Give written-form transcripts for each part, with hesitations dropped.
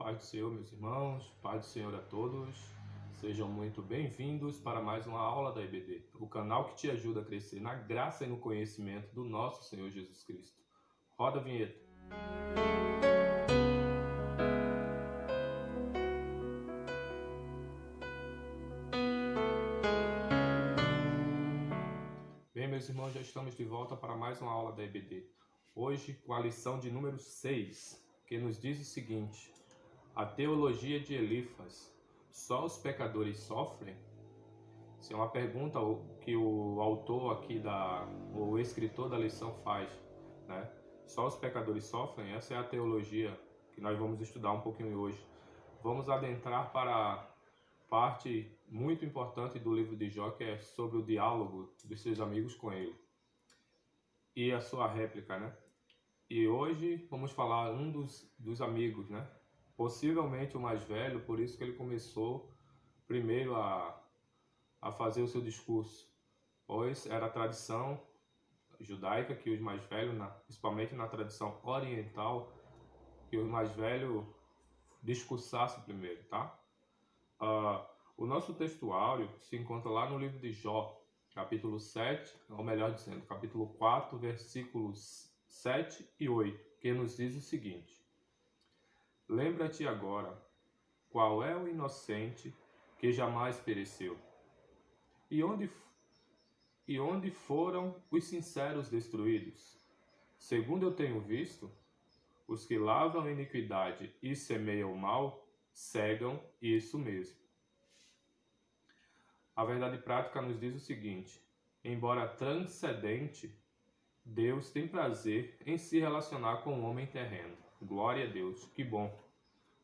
Paz do Senhor, meus irmãos, paz do Senhor a todos. Sejam muito bem-vindos para mais uma aula da EBD, o canal que te ajuda a crescer na graça e no conhecimento do nosso Senhor Jesus Cristo. Roda a vinheta. Bem, meus irmãos, já estamos de volta para mais uma aula da EBD. Hoje com a lição de número 6, que nos diz o seguinte: a teologia de Elifas. Só os pecadores sofrem? Essa é uma pergunta que o autor aqui, o escritor da lição faz, né? Só os pecadores sofrem? Essa é a teologia que nós vamos estudar um pouquinho hoje. Vamos adentrar para a parte muito importante do livro de Jó, que é sobre o diálogo dos seus amigos com ele e a sua réplica, né? E hoje vamos falar dos amigos, né? Possivelmente o mais velho, por isso que ele começou primeiro a fazer o seu discurso, pois era a tradição judaica que os mais velhos, principalmente na tradição oriental, que os mais velhos discursassem primeiro, tá? O nosso textuário se encontra lá no livro de Jó, capítulo 7, ou melhor dizendo, capítulo 4, versículos 7 e 8, que nos diz o seguinte: lembra-te agora, qual é o inocente que jamais pereceu? E onde foram os sinceros destruídos? Segundo eu tenho visto, os que lavam iniquidade e semeiam mal, cegam isso mesmo. A verdade prática nos diz o seguinte: embora transcendente, Deus tem prazer em se relacionar com o homem terreno. Glória a Deus, que bom!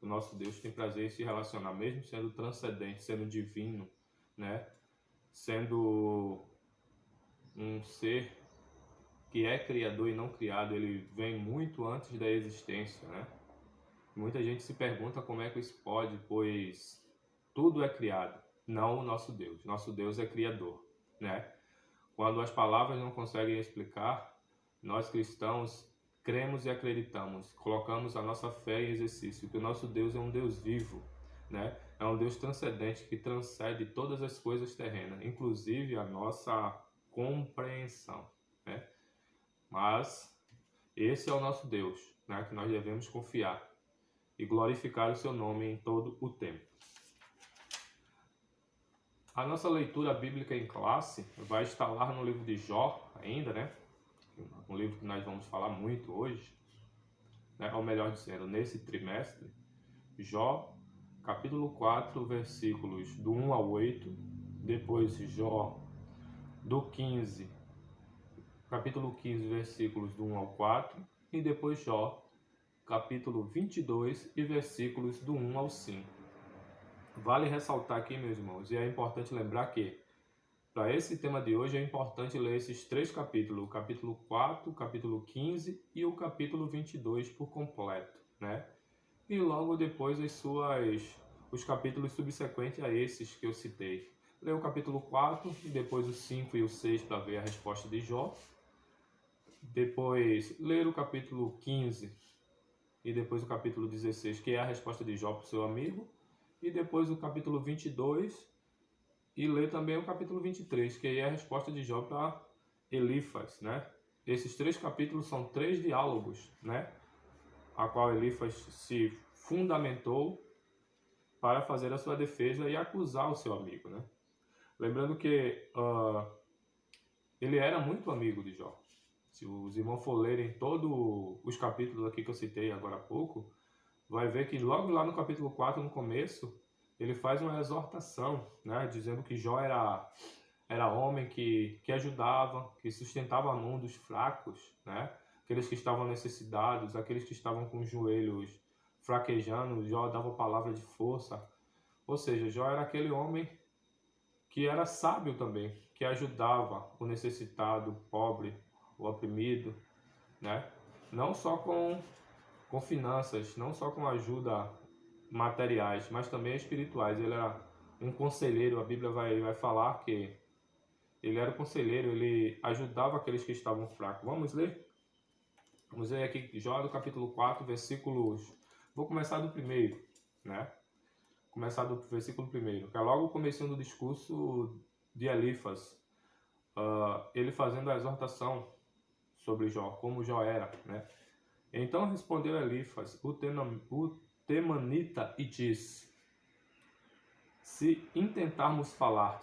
O nosso Deus tem prazer em se relacionar, mesmo sendo transcendente, sendo divino, né? Sendo um ser que é criador e não criado, ele vem muito antes da existência, né? Muita gente se pergunta como é que isso pode, pois tudo é criado, não o nosso Deus. Nosso Deus é criador, né? Quando as palavras não conseguem explicar, nós cristãos cremos e acreditamos, colocamos a nossa fé em exercício, que o nosso Deus é um Deus vivo, né? É um Deus transcendente que transcende todas as coisas terrenas, inclusive a nossa compreensão, né? Mas esse é o nosso Deus, né? Que nós devemos confiar e glorificar o seu nome em todo o tempo. A nossa leitura bíblica em classe vai estar lá no livro de Jó ainda, né? Um livro que nós vamos falar muito hoje, né? Ou melhor dizendo, nesse trimestre. Jó, capítulo 4, versículos do 1 ao 8, depois Jó, capítulo 15, versículos do 1 ao 4, e depois Jó, capítulo 22 e versículos do 1 ao 5. Vale ressaltar aqui, meus irmãos, e é importante lembrar que para esse tema de hoje é importante ler esses três capítulos, o capítulo 4, o capítulo 15 e o capítulo 22 por completo, né? E logo depois os capítulos subsequentes a esses que eu citei. Ler o capítulo 4 e depois o 5 e o 6 para ver a resposta de Jó. Depois ler o capítulo 15 e depois o capítulo 16, que é a resposta de Jó para o seu amigo. E depois o capítulo 22 e ler também o capítulo 23, que é a resposta de Jó para Elifas, né? Esses três capítulos são três diálogos, né? A qual Elifas se fundamentou para fazer a sua defesa e acusar o seu amigo, né? Lembrando que ele era muito amigo de Jó. Se os irmãos for lerem todos os capítulos aqui que eu citei agora há pouco, vai ver que logo lá no capítulo 4, no começo, ele faz uma exortação, né? Dizendo que Jó era homem que ajudava, que sustentava a mão dos fracos, né? Aqueles que estavam necessitados, aqueles que estavam com os joelhos fraquejando, Jó dava palavra de força. Ou seja, Jó era aquele homem que era sábio também, que ajudava o necessitado, o pobre, o oprimido, né? Não só com finanças, não só com ajuda materiais, mas também espirituais. Ele era um conselheiro, a Bíblia vai falar que ele era um conselheiro, ele ajudava aqueles que estavam fracos. Vamos ler? Vamos ler aqui Jó do capítulo 4, versículos... Vou começar do primeiro. né? Começar do versículo 1, que é logo o comecinho do discurso de Elifas, ele fazendo a exortação sobre Jó, como Jó era, né? Então respondeu Elifas, o temanita, e disse: se intentarmos falar,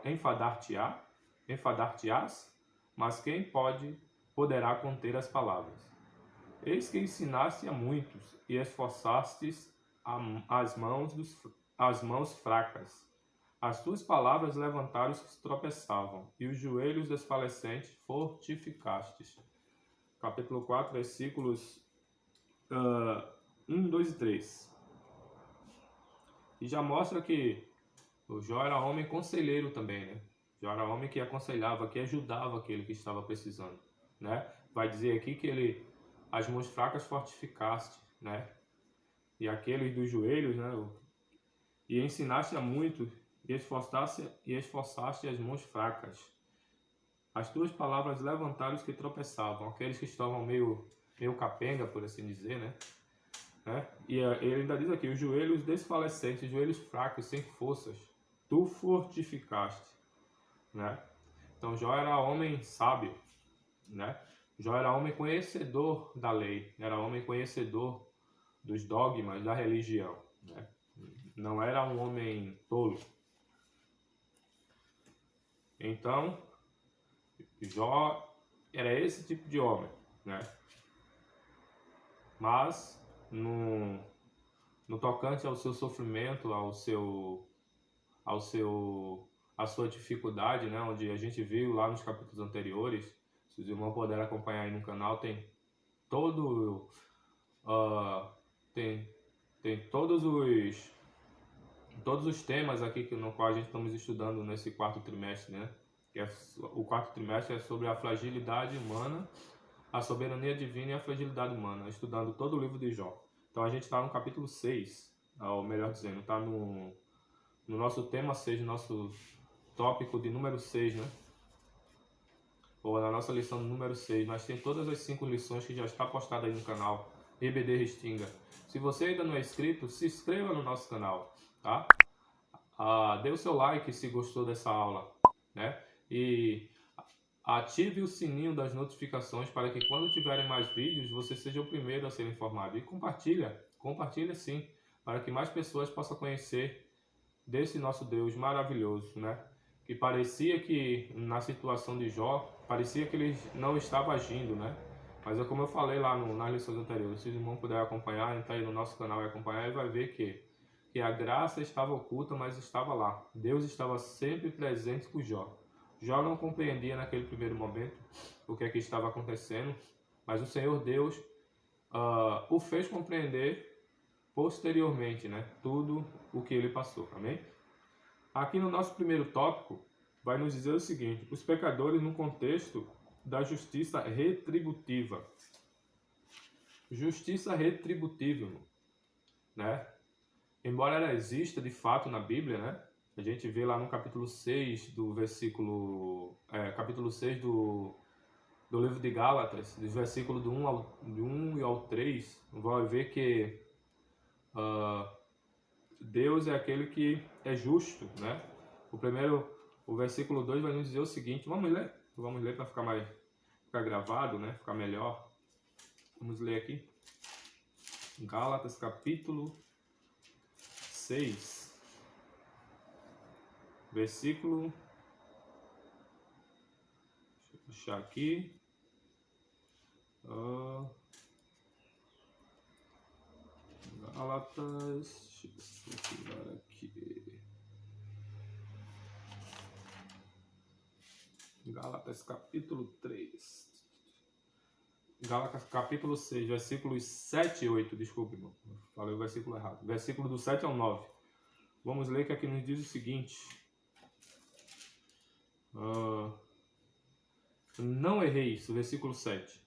enfadar-te-ás, mas quem poderá conter as palavras? Eis que ensinaste a muitos e esforçastes as mãos fracas. As tuas palavras levantaram os que tropeçavam, e os joelhos desfalecentes fortificastes. Capítulo 4, versículos 1, 2 e 3. E já mostra que o Jó era homem conselheiro também, né? Jó era homem que aconselhava, que ajudava aquele que estava precisando, né? Vai dizer aqui que as mãos fracas fortificaste, né? E aqueles dos joelhos, né? E ensinaste a muitos, e esforçaste as mãos fracas. As tuas palavras levantaram os que tropeçavam, aqueles que estavam meio capenga, por assim dizer, né? E ele ainda diz aqui, os joelhos desfalecentes, os joelhos fracos, sem forças, tu fortificaste, né? Então Jó era homem sábio, né? Jó era homem conhecedor da lei, era homem conhecedor dos dogmas da religião, né? Não era um homem tolo. Então, Jó era esse tipo de homem, né? Mas, no tocante ao seu sofrimento, à sua dificuldade, né? Onde a gente viu lá nos capítulos anteriores, se os irmãos puderem acompanhar aí no canal, tem todos os temas aqui no qual a gente estamos estudando nesse quarto trimestre, né? O quarto trimestre é sobre a fragilidade humana, a soberania divina e a fragilidade humana, estudando todo o livro de Jó. Então a gente está no capítulo 6, ou melhor dizendo, está no nosso tema 6, nosso tópico de número 6, né? Ou na nossa lição número 6, mas tem todas as 5 lições que já está postada aí no canal EBD Restinga. Se você ainda não é inscrito, se inscreva no nosso canal, tá? Dê o seu like se gostou dessa aula, né? E ative o sininho das notificações para que quando tiverem mais vídeos, você seja o primeiro a ser informado. E compartilha sim, para que mais pessoas possam conhecer desse nosso Deus maravilhoso, né? Que parecia que na situação de Jó, parecia que ele não estava agindo, né? Mas é como eu falei lá nas lições anteriores, se o irmão puder acompanhar, entrar aí no nosso canal e acompanhar, ele vai ver que a graça estava oculta, mas estava lá. Deus estava sempre presente com Jó. Jó não compreendia naquele primeiro momento o que é que estava acontecendo, mas o Senhor Deus o fez compreender posteriormente, né? Tudo o que ele passou, amém? Aqui no nosso primeiro tópico, vai nos dizer o seguinte: os pecadores no contexto da justiça retributiva. Justiça retributiva, né? Embora ela exista de fato na Bíblia, né? A gente vê lá no capítulo 6 do capítulo 6 do livro de Gálatas, dos versículos do 1 ao 3, vai ver que Deus é aquele que é justo, né? O versículo 2 vai nos dizer o seguinte, vamos ler para ficar gravado, né? Ficar melhor. Vamos ler aqui. Gálatas capítulo 6, versículo, deixa eu puxar aqui, Gálatas, deixa eu pegar aqui, Gálatas capítulo 3, Gálatas capítulo 6, versículos 7 e 8, desculpe, irmão, falei o versículo errado, versículo do 7 ao 9. Vamos ler que aqui nos diz o seguinte: não erreis, versículo 7.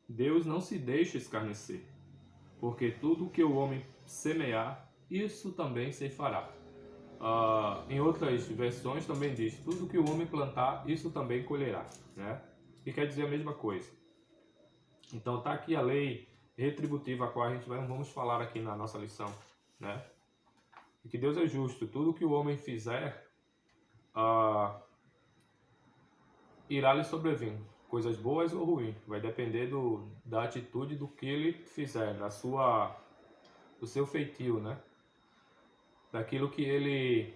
Deus não se deixa escarnecer, porque tudo que o homem semear, isso também se fará. Em outras versões também diz, tudo que o homem plantar, isso também colherá, né? E quer dizer a mesma coisa. Então está aqui a lei retributiva, a qual vamos falar aqui na nossa lição, né? E que Deus é justo. Tudo que o homem fizer irá lhe sobrevir. Coisas boas ou ruins. Vai depender da atitude do que ele fizer, do seu feitio, né? Daquilo que ele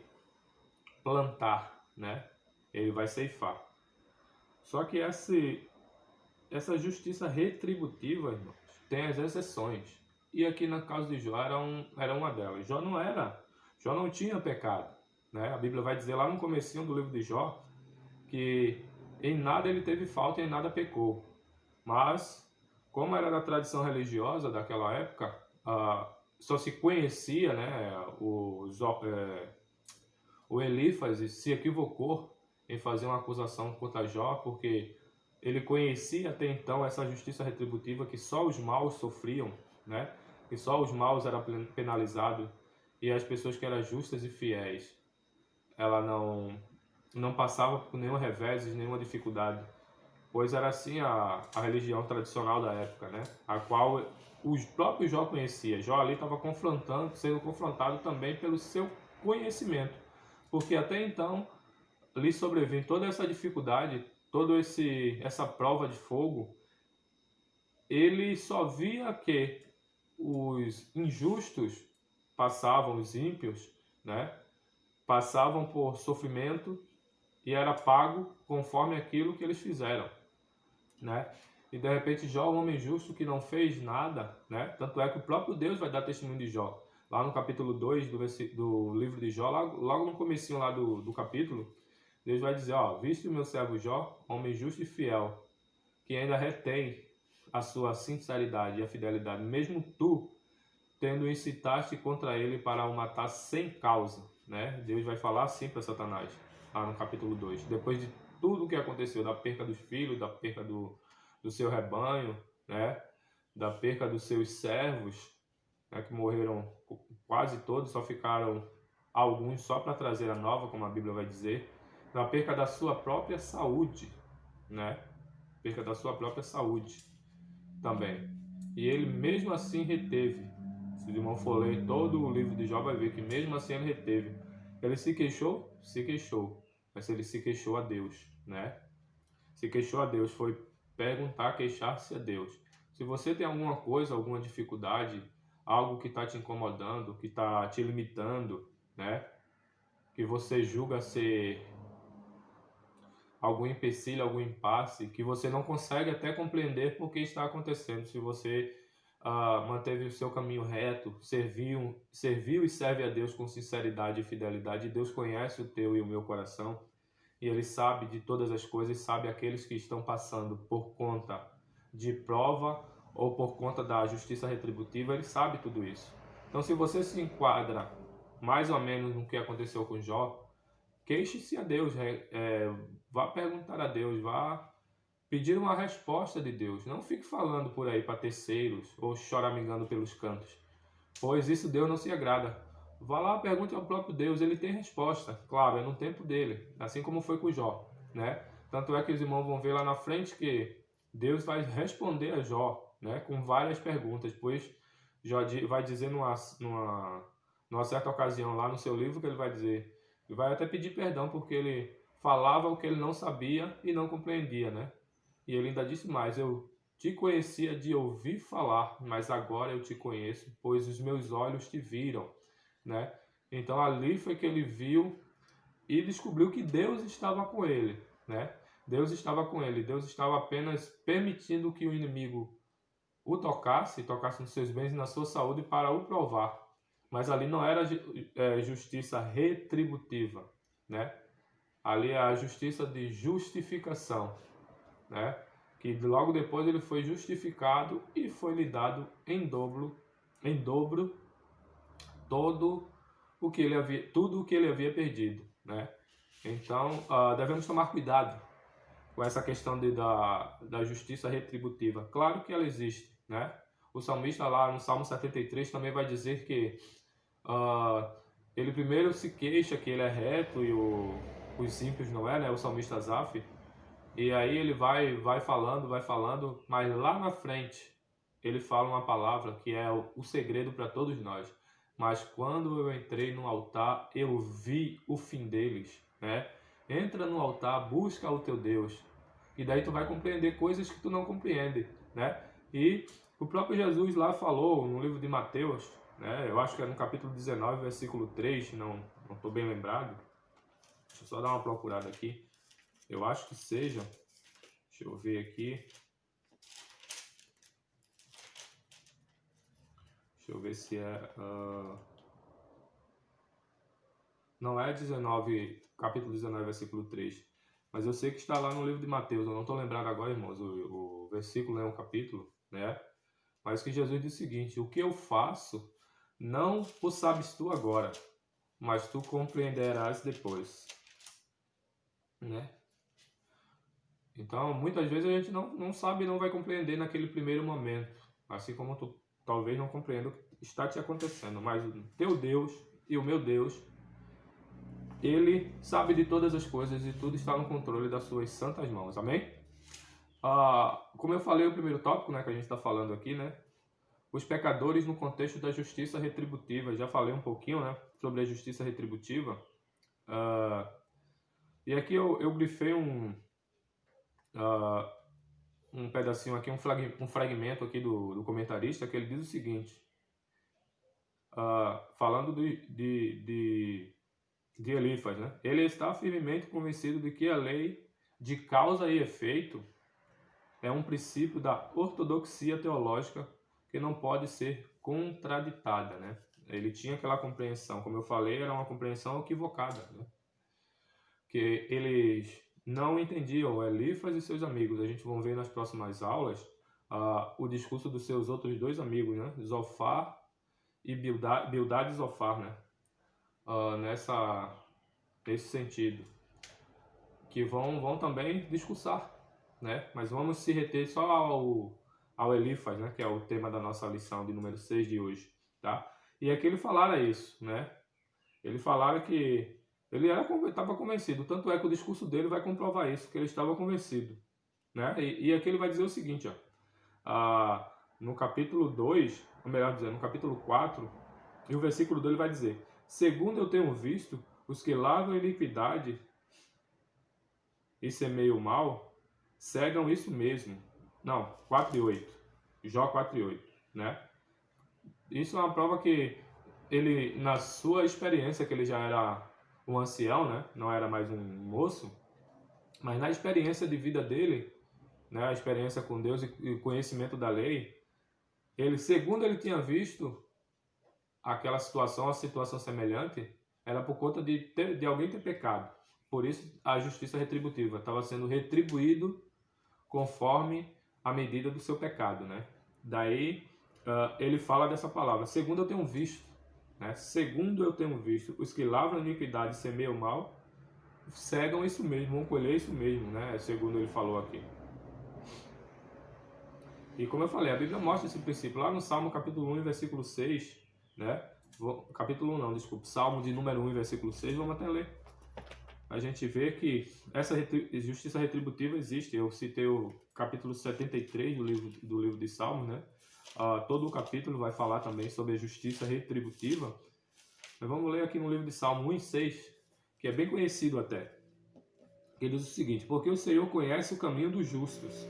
plantar, né? Ele vai ceifar. Só que essa justiça retributiva, irmãos, tem as exceções. E aqui no caso de Jó era uma delas. Jó não tinha pecado, né? A Bíblia vai dizer lá no comecinho do livro de Jó que em nada ele teve falta e em nada pecou. Mas, como era da tradição religiosa daquela época, só se conhecia, né? O Elifas se equivocou em fazer uma acusação contra Jó, porque ele conhecia até então essa justiça retributiva que só os maus sofriam, né? Que só os maus eram penalizados e as pessoas que eram justas e fiéis, ela não passava por nenhum revés, nenhuma dificuldade, pois era assim a religião tradicional da época, né? A qual os próprios Jó conhecia. Jó ali estava sendo confrontado também pelo seu conhecimento, porque até então lhe sobrevinha toda essa dificuldade, essa prova de fogo. Ele só via que os injustos passavam, os ímpios, né? Passavam por sofrimento e era pago conforme aquilo que eles fizeram, né? E de repente Jó, um homem justo que não fez nada, né? Tanto é que o próprio Deus vai dar testemunho de Jó. Lá no capítulo 2 do livro de Jó, logo no comecinho lá do capítulo, Deus vai dizer, viste o meu servo Jó, homem justo e fiel, que ainda retém a sua sinceridade e a fidelidade, mesmo tu tendo incitaste contra ele para o matar sem causa, né? Deus vai falar assim para Satanás, lá no capítulo 2. Depois de tudo o que aconteceu, da perca dos filhos, da perca do seu rebanho, né? Da perca dos seus servos, né? Que morreram quase todos, só ficaram alguns só para trazer a nova, como a Bíblia vai dizer. Da perca da sua própria saúde, né? Perca da sua própria saúde também. E ele mesmo assim reteve. Se o irmão for ler todo o livro de Jó, vai ver que mesmo assim ele reteve. Ele se queixou? Se queixou. Mas ele se queixou a Deus, né? Se queixou a Deus, foi perguntar, queixar-se a Deus. Se você tem alguma coisa, alguma dificuldade, algo que está te incomodando, que está te limitando, né? Que você julga ser algum empecilho, algum impasse, que você não consegue até compreender por que está acontecendo. Se você manteve o seu caminho reto, serviu e serve a Deus com sinceridade e fidelidade, Deus conhece o teu e o meu coração, e Ele sabe de todas as coisas, sabe aqueles que estão passando por conta de prova ou por conta da justiça retributiva, Ele sabe tudo isso. Então, se você se enquadra mais ou menos no que aconteceu com Jó, queixe-se a Deus, vá perguntar a Deus, vá pedir uma resposta de Deus. Não fique falando por aí para terceiros ou choramingando pelos cantos, pois isso Deus não se agrada. Vá lá, pergunte ao próprio Deus, ele tem resposta. Claro, é no tempo dele, assim como foi com Jó, né? Tanto é que os irmãos vão ver lá na frente que Deus vai responder a Jó, né, com várias perguntas, pois Jó vai dizer numa certa ocasião lá no seu livro que ele vai dizer, ele vai até pedir perdão porque ele falava o que ele não sabia e não compreendia, né? E ele ainda disse mais, eu te conhecia de ouvir falar, mas agora eu te conheço, pois os meus olhos te viram, né? Então ali foi que ele viu e descobriu que Deus estava com ele, né? Deus estava com ele, Deus estava apenas permitindo que o inimigo o tocasse nos seus bens e na sua saúde para o provar. Mas ali não era justiça retributiva, né? Ali é a justiça de justificação, né? Que logo depois ele foi justificado e foi lhe dado em dobro tudo o que ele havia perdido, né? Então devemos tomar cuidado com essa questão da justiça retributiva. Claro que ela existe, né? O salmista lá no Salmo 73 também vai dizer que ele primeiro se queixa que ele é reto e os ímpios não é, né? O salmista Asaf. E aí ele vai falando, mas lá na frente ele fala uma palavra que é o segredo para todos nós. mas quando eu entrei no altar, eu vi o fim deles, né? Entra no altar, busca o teu Deus, e daí tu vai compreender coisas que tu não compreende, né? E o próprio Jesus lá falou no livro de Mateus, né? Eu acho que é no capítulo 19, versículo 3, não estou bem lembrado. Deixa eu só dar uma procurada aqui. Eu acho que seja, deixa eu ver aqui. Deixa eu ver se é... Não é 19, capítulo 19, versículo 3. Mas eu sei que está lá no livro de Mateus. Eu não estou lembrado agora, irmãos, o versículo é um capítulo, né? Mas que Jesus diz o seguinte: o que eu faço, não o sabes tu agora, mas tu compreenderás depois, né? Então, muitas vezes a gente não sabe, não vai compreender naquele primeiro momento. Assim como tu talvez não compreenda o que está te acontecendo. Mas o teu Deus e o meu Deus, Ele sabe de todas as coisas e tudo está no controle das suas santas mãos. Amém? Como eu falei, o primeiro tópico, né, que a gente está falando aqui, né? Os pecadores no contexto da justiça retributiva. Já falei um pouquinho, né, sobre a justiça retributiva. E aqui eu grifei um pedacinho aqui, um fragmento aqui do comentarista, que ele diz o seguinte, falando de Elifas, né? Ele está firmemente convencido de que a lei de causa e efeito é um princípio da ortodoxia teológica que não pode ser contraditada, né? Ele tinha aquela compreensão, como eu falei, era uma compreensão equivocada, né? Que eles não entendiam Elifas e seus amigos. A gente vai ver nas próximas aulas o discurso dos seus outros dois amigos, né? Zofar e Bildad e Zofar, né? Nesse sentido, que vão também discursar, né? Mas vamos se reter só ao Elifas, né? Que é o tema da nossa lição de número 6 de hoje, tá? E aqui ele falara isso, né? Ele falara que ele estava convencido, tanto é que o discurso dele vai comprovar isso, que ele estava convencido, né? E aqui ele vai dizer o seguinte, no capítulo 2, ou melhor dizendo, no capítulo 4, e o versículo 2 ele vai dizer: segundo eu tenho visto, os que lavram iniquidade e semeiam o mal, cegam isso mesmo. Não, 4 e 8. Jó 4 e 8, né? Isso é uma prova que ele, na sua experiência, que ele já era um ancião, né? Não era mais um moço, mas na experiência de vida dele, né? A experiência com Deus e o conhecimento da lei, ele, segundo ele tinha visto aquela situação, a situação semelhante, era por conta de alguém ter pecado. Por isso a justiça retributiva estava sendo retribuído conforme a medida do seu pecado, né? Daí ele fala dessa palavra, segundo eu tenho visto, né? Segundo eu tenho visto, os que lavram a iniquidade e semeiam o mal, cegam isso mesmo, vão colher isso mesmo, né? Segundo ele falou aqui. E como eu falei, a Bíblia mostra esse princípio lá no Salmo capítulo 1, versículo 6, né? Capítulo 1 não, desculpa, Salmo de número 1, versículo 6, vamos até ler. A gente vê que essa justiça retributiva existe. Eu citei o capítulo 73 do livro de Salmos, né? Todo o capítulo vai falar também sobre a justiça retributiva. Mas vamos ler aqui no livro de Salmo 1 e 6, que é bem conhecido até. Ele diz o seguinte: porque o Senhor conhece o caminho dos justos,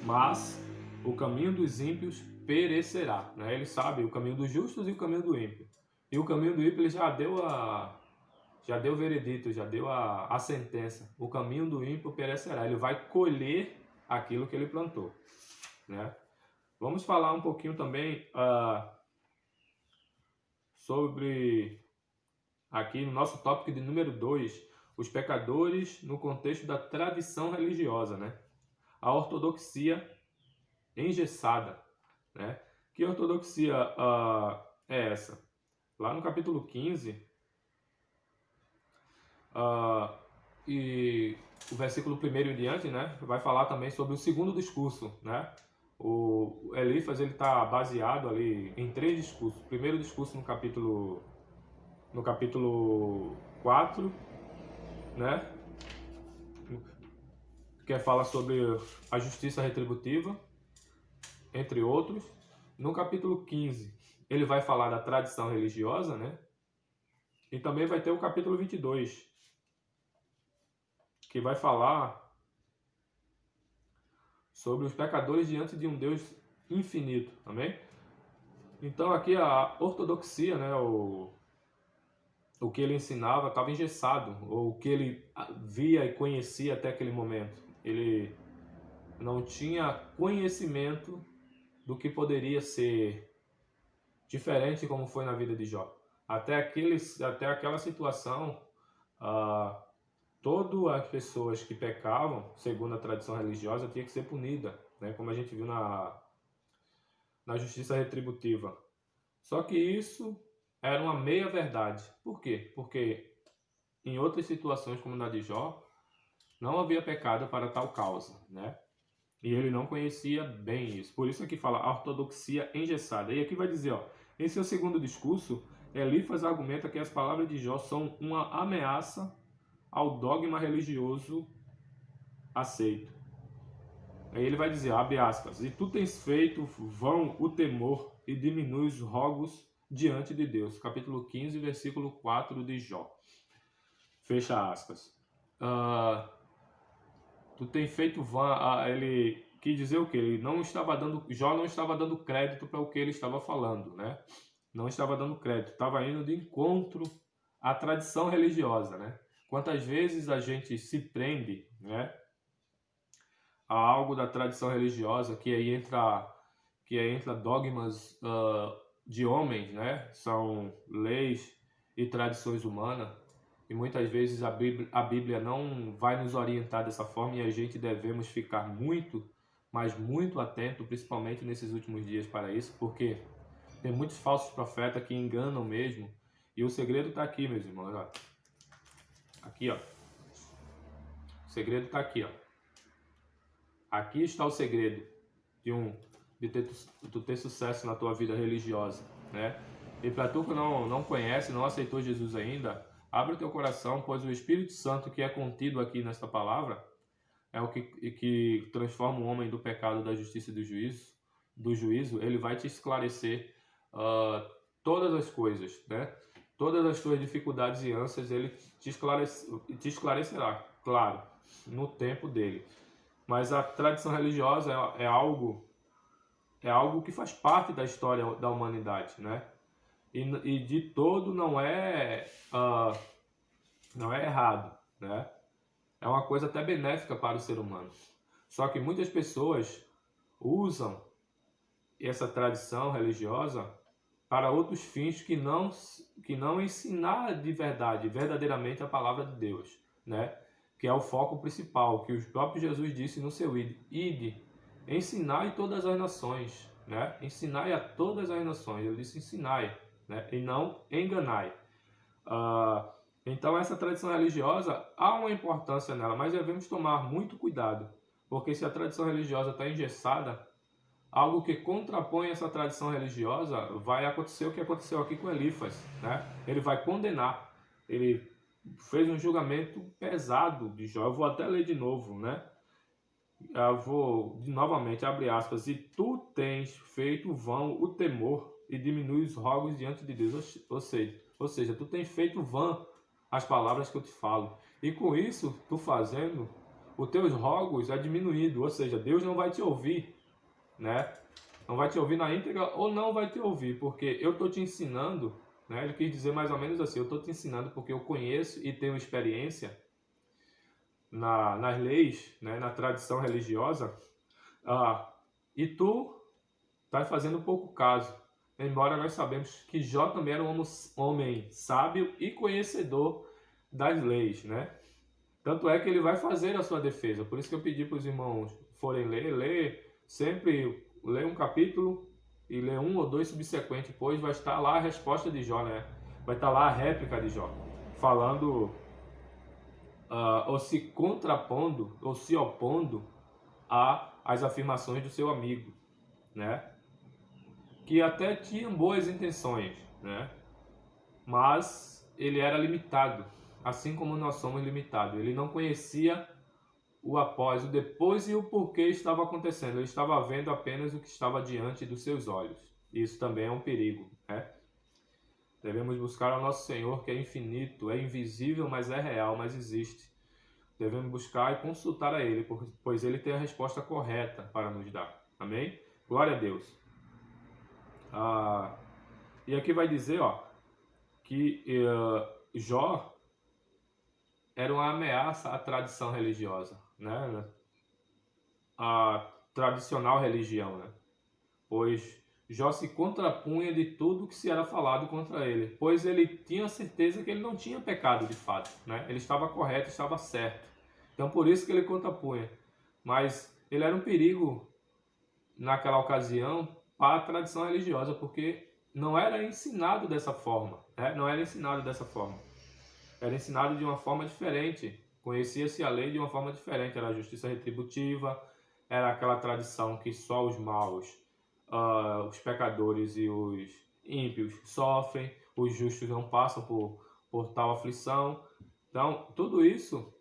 mas o caminho dos ímpios perecerá, né? Ele sabe o caminho dos justos e o caminho do ímpio. E o caminho do ímpio ele já deu o veredito, já deu a sentença. O caminho do ímpio perecerá. Ele vai colher aquilo que ele plantou, né? Vamos falar um pouquinho também sobre, aqui no nosso tópico de número 2, os pecadores no contexto da tradição religiosa, né? A ortodoxia engessada, né? Que ortodoxia é essa? Lá no capítulo 15, e o versículo 1 em diante, né? Vai falar também sobre o segundo discurso, né? O Elifas ele está baseado ali em 3 discursos. O primeiro discurso no capítulo 4, né? Que fala sobre a justiça retributiva, entre outros. No capítulo 15, ele vai falar da tradição religiosa, né? E também vai ter o capítulo 22, que vai falar sobre os pecadores diante de um Deus infinito, amém? Então aqui a ortodoxia, né, o que ele ensinava estava engessado, ou o que ele via e conhecia até aquele momento. Ele não tinha conhecimento do que poderia ser diferente como foi na vida de Jó. Até aquela situação, todas as pessoas que pecavam, segundo a tradição religiosa, tinha que ser punida, né? Como a gente viu na justiça retributiva. Só que isso era uma meia-verdade. Por quê? Porque em outras situações, como na de Jó, não havia pecado para tal causa, né? E ele não conhecia bem isso. Por isso aqui fala a ortodoxia engessada. E aqui vai dizer, ó, em seu segundo discurso, Elifas argumenta que as palavras de Jó são uma ameaça ao dogma religioso aceito. Aí ele vai dizer, abre aspas, e tu tens feito vão o temor e diminui os rogos diante de Deus. Capítulo 15, versículo 4 de Jó. Fecha aspas. Tu tens feito vão... ele quis dizer o quê? Jó não estava dando crédito para o que ele estava falando, né? Não estava dando crédito, estava indo de encontro à tradição religiosa, né? Quantas vezes a gente se prende, né, a algo da tradição religiosa, que aí entra dogmas de homens, né? São leis e tradições humanas, e muitas vezes a Bíblia não vai nos orientar dessa forma, e a gente devemos ficar muito, mas muito atento, principalmente nesses últimos dias para isso, porque tem muitos falsos profetas que enganam mesmo, e o segredo está aqui, meus irmãos, ó. Aqui, ó. O segredo está aqui, ó. Aqui está o segredo de tu ter sucesso na tua vida religiosa, né? E para tu que não conhece, não aceitou Jesus ainda, abre o teu coração, pois o Espírito Santo que é contido aqui nesta palavra é o que transforma o homem do pecado, da justiça e do juízo. Ele vai te esclarecer todas as coisas, né? Todas as tuas dificuldades e ânsias, ele te esclarecerá, claro, no tempo dele. Mas a tradição religiosa é algo que faz parte da história da humanidade, né? E de todo não é errado, né? É uma coisa até benéfica para o ser humano. Só que muitas pessoas usam essa tradição religiosa para outros fins que não ensinar de verdade, verdadeiramente a palavra de Deus, né? Que é o foco principal, que o próprio Jesus disse no seu ide, ensinai todas as nações, né? Ensinai a todas as nações, ele disse ensinai, né? E não enganai. Então essa tradição religiosa, há uma importância nela, mas devemos tomar muito cuidado, porque se a tradição religiosa está engessada, algo que contrapõe essa tradição religiosa, vai acontecer o que aconteceu aqui com Elifas, né? Ele vai condenar, ele fez um julgamento pesado de Jó. Eu vou até ler de novo, né? Eu vou novamente, abre aspas, e tu tens feito vão o temor e diminui os rogos diante de Deus. Ou seja, tu tens feito vã as palavras que eu te falo. E com isso, tu fazendo, os teus rogos é diminuído. Ou seja, Deus não vai te ouvir, né? Não vai te ouvir na íntegra ou não vai te ouvir, porque eu estou te ensinando, né? Ele quis dizer mais ou menos assim, eu estou te ensinando porque eu conheço e tenho experiência nas leis, né? Na tradição religiosa, e tu estás fazendo pouco caso, embora nós sabemos que Jó também era um homem sábio e conhecedor das leis, né? Tanto é que ele vai fazer a sua defesa. Por isso que eu pedi para os irmãos forem ler sempre, ler um capítulo e ler um ou dois subsequentes, pois vai estar lá a resposta de Jó, né? Vai estar lá a réplica de Jó, falando ou se contrapondo ou se opondo às afirmações do seu amigo, né? Que até tinham boas intenções, né? Mas ele era limitado, assim como nós somos limitados. Ele não conhecia o após, o depois e o porquê estava acontecendo. Ele estava vendo apenas o que estava diante dos seus olhos. Isso também é um perigo. né? Devemos buscar ao nosso Senhor, que é infinito, é invisível, mas é real, mas existe. Devemos buscar e consultar a Ele, pois Ele tem a resposta correta para nos dar. Amém? Glória a Deus. E aqui vai dizer, que Jó era uma ameaça à tradição religiosa, né? A tradicional religião, né? Pois Jó se contrapunha de tudo que se era falado contra ele, pois ele tinha certeza que ele não tinha pecado de fato, né? Ele estava correto, estava certo. Então por isso que ele contrapunha. Mas ele era um perigo naquela ocasião para a tradição religiosa, porque não era ensinado dessa forma, né? Não era ensinado dessa forma. Era ensinado de uma forma diferente. Conhecia-se a lei de uma forma diferente. Era a justiça retributiva, era aquela tradição que só os maus, os pecadores e os ímpios sofrem, os justos não passam por tal aflição. Então, tudo isso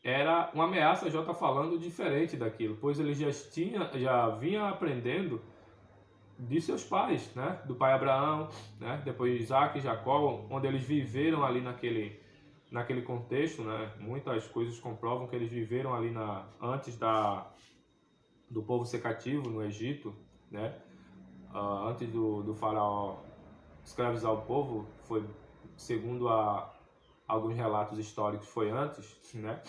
era uma ameaça. Já está falando diferente daquilo, pois ele já vinha aprendendo de seus pais, né? Do pai Abraão, né? Depois Isaac e Jacó, onde eles viveram ali naquele contexto, né? Muitas coisas comprovam que eles viveram ali antes do povo ser cativo no Egito, né? Antes do faraó escravizar o povo, foi, segundo alguns relatos históricos, foi antes, né?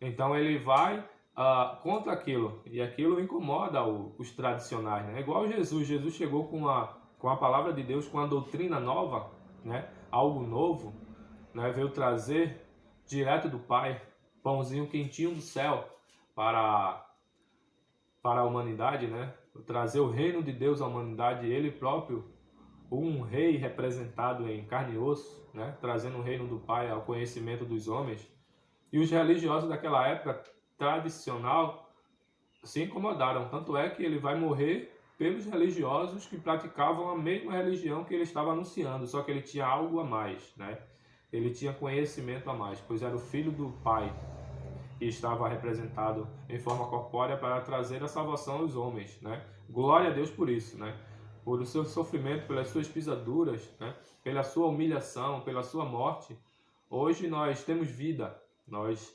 Então ele vai contra aquilo, e aquilo incomoda os tradicionais, né? Igual Jesus chegou com a palavra de Deus, com a doutrina nova, né? Algo novo, né? Veio trazer direto do Pai, pãozinho quentinho do céu para a humanidade, né? Trazer o reino de Deus à humanidade, ele próprio, um rei representado em carne e osso, né? Trazendo o reino do Pai ao conhecimento dos homens. E os religiosos daquela época tradicional se incomodaram, tanto é que ele vai morrer pelos religiosos que praticavam a mesma religião que ele estava anunciando, só que ele tinha algo a mais, né? Ele tinha conhecimento a mais, pois era o filho do Pai que estava representado em forma corpórea para trazer a salvação aos homens, né? Glória a Deus por isso, né? Por o seu sofrimento, pelas suas pisaduras, né? Pela sua humilhação, pela sua morte. Hoje nós temos vida, nós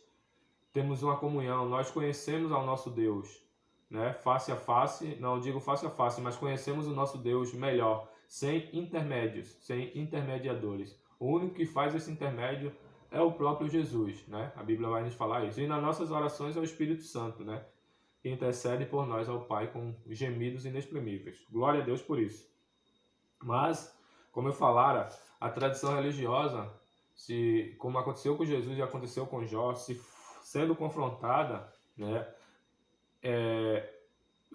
temos uma comunhão, nós conhecemos ao nosso Deus, né? Face a face, não digo face a face, mas conhecemos o nosso Deus melhor, sem intermédios, sem intermediadores. O único que faz esse intermédio é o próprio Jesus, né? A Bíblia vai nos falar isso. E nas nossas orações é o Espírito Santo, né? Que intercede por nós ao Pai com gemidos inexprimíveis. Glória a Deus por isso. Mas, como eu falara, a tradição religiosa, como aconteceu com Jesus e aconteceu com Jó, sendo confrontada, né,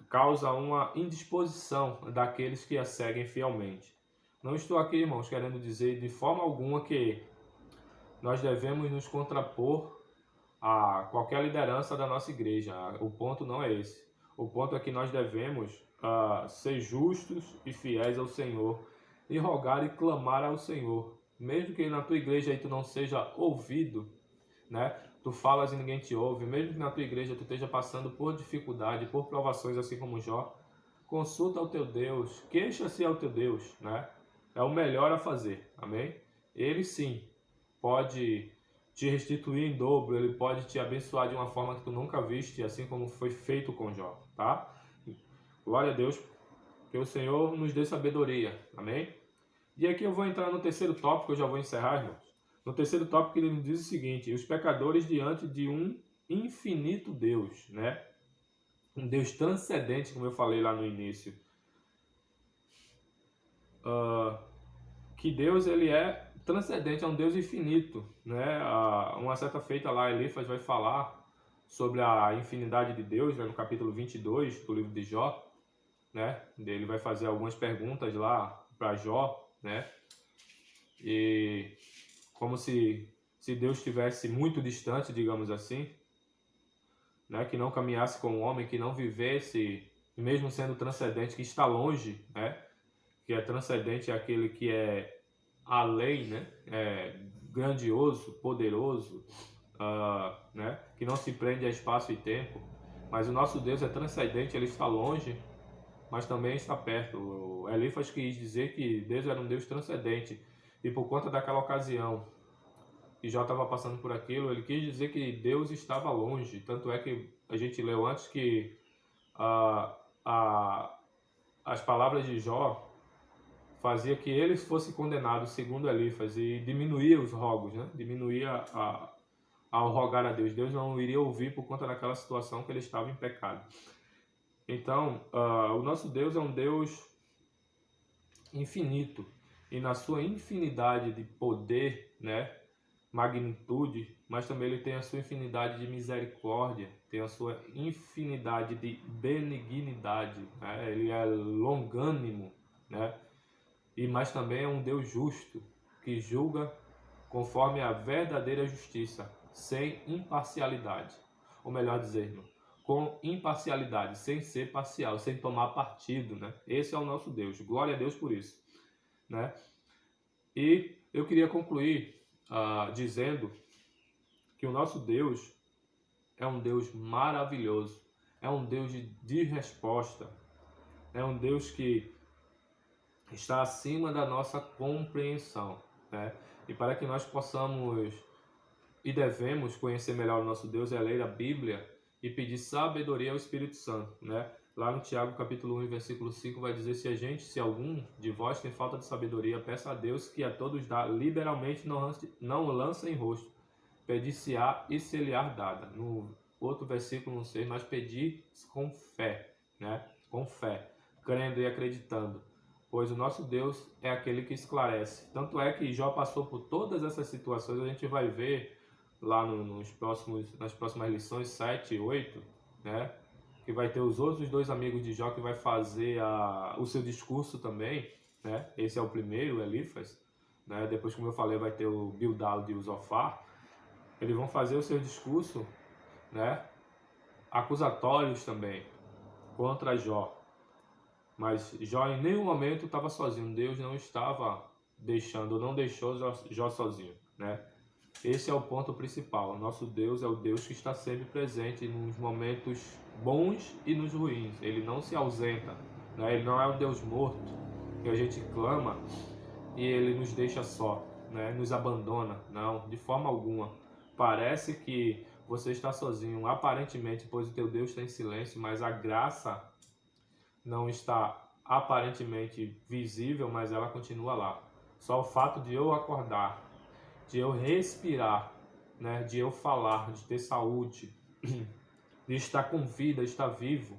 causa uma indisposição daqueles que a seguem fielmente. Não estou aqui, irmãos, querendo dizer de forma alguma que nós devemos nos contrapor a qualquer liderança da nossa igreja. O ponto não é esse. O ponto é que nós devemos ser justos e fiéis ao Senhor e rogar e clamar ao Senhor. Mesmo que na tua igreja aí tu não seja ouvido, né? Tu falas e ninguém te ouve. Mesmo que na tua igreja tu esteja passando por dificuldade, por provações, assim como Jó, consulta ao teu Deus, queixa-se ao teu Deus, né? É o melhor a fazer, amém? Ele sim pode te restituir em dobro, ele pode te abençoar de uma forma que tu nunca viste, assim como foi feito com Jó, tá? Glória a Deus, que o Senhor nos dê sabedoria, amém? E aqui eu vou entrar no terceiro tópico, eu já vou encerrar, irmãos. No terceiro tópico ele nos diz o seguinte: os pecadores diante de um infinito Deus, né? Um Deus transcendente, como eu falei lá no início. Que Deus, ele é transcendente, é um Deus infinito, né? Uma certa feita lá, Elifas vai falar sobre a infinidade de Deus, né? No capítulo 22 do livro de Jó, né? Ele vai fazer algumas perguntas lá para Jó, né? E como se Deus estivesse muito distante, digamos assim, né? Que não caminhasse com o homem, que não vivesse, mesmo sendo transcendente, que está longe, né? Que é transcendente é aquele que é além, né? É grandioso, poderoso, né? Que não se prende a espaço e tempo. Mas o nosso Deus é transcendente, ele está longe, mas também está perto. O Elifas quis dizer que Deus era um Deus transcendente, e por conta daquela ocasião que Jó estava passando por aquilo, ele quis dizer que Deus estava longe. Tanto é que a gente leu antes que as palavras de Jó fazia que ele fosse condenado segundo Elifas, e diminuía os rogos, né? Diminuía ao rogar a Deus. Deus não iria ouvir por conta daquela situação que ele estava em pecado. Então, o nosso Deus é um Deus infinito, e na sua infinidade de poder, né, magnitude, mas também ele tem a sua infinidade de misericórdia, tem a sua infinidade de benignidade, né? Ele é longânimo, né? Mas também é um Deus justo, que julga conforme a verdadeira justiça, sem imparcialidade. Ou melhor dizendo, com imparcialidade, sem ser parcial, sem tomar partido, né? Esse é o nosso Deus. Glória a Deus por isso, né? E eu queria concluir dizendo que o nosso Deus é um Deus maravilhoso, é um Deus de resposta, é um Deus que está acima da nossa compreensão, né? E para que nós possamos e devemos conhecer melhor o nosso Deus, é ler a Bíblia e pedir sabedoria ao Espírito Santo, né? Lá no Tiago capítulo 1, versículo 5 vai dizer: se algum de vós tem falta de sabedoria, peça a Deus, que a todos dá liberalmente, não lança em rosto. Pedir-se-á e se-lhe-á dada. No outro versículo, no 6, mas pedir com fé, né? Com fé, crendo e acreditando, pois o nosso Deus é aquele que esclarece. Tanto é que Jó passou por todas essas situações, a gente vai ver lá nas próximas lições 7 e 8, né? Que vai ter os outros dois amigos de Jó que vai fazer o seu discurso também, né? Esse é o primeiro, o Elifas, né? Depois, como eu falei, vai ter o Bildad e o Zofar. Eles vão fazer o seu discurso, né? Acusatórios também contra Jó. Mas Jó em nenhum momento estava sozinho. Deus não estava não deixou Jó sozinho, né? Esse é o ponto principal. O nosso Deus é o Deus que está sempre presente nos momentos bons e nos ruins. Ele não se ausenta, né? Ele não é um Deus morto que a gente clama e ele nos deixa só, né? Nos abandona. Não, de forma alguma. Parece que você está sozinho, aparentemente, pois o teu Deus está em silêncio, mas a graça não está aparentemente visível, mas ela continua lá. Só o fato de eu acordar, de eu respirar, né, de eu falar, de ter saúde, de estar com vida, estar vivo,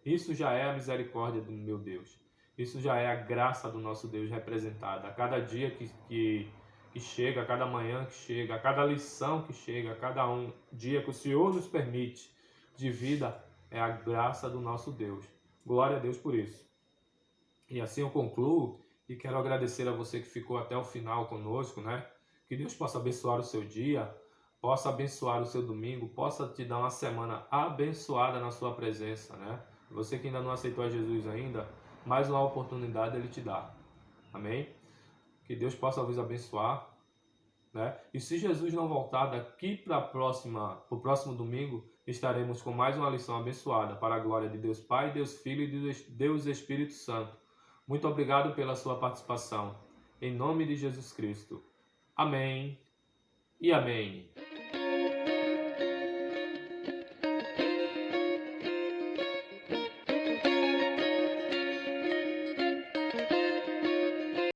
isso já é a misericórdia do meu Deus. Isso já é a graça do nosso Deus representada. A cada dia que chega, a cada manhã que chega, a cada lição que chega, a cada dia que o Senhor nos permite de vida, é a graça do nosso Deus. Glória a Deus por isso. E assim eu concluo e quero agradecer a você que ficou até o final conosco, né? Que Deus possa abençoar o seu dia, possa abençoar o seu domingo, possa te dar uma semana abençoada na sua presença, né? Você que ainda não aceitou a Jesus ainda, mais uma oportunidade Ele te dá. Amém? Que Deus possa vos abençoar, né? E se Jesus não voltar daqui para o próximo domingo, estaremos com mais uma lição abençoada para a glória de Deus Pai, Deus Filho e Deus Espírito Santo. Muito obrigado pela sua participação. Em nome de Jesus Cristo. Amém e amém.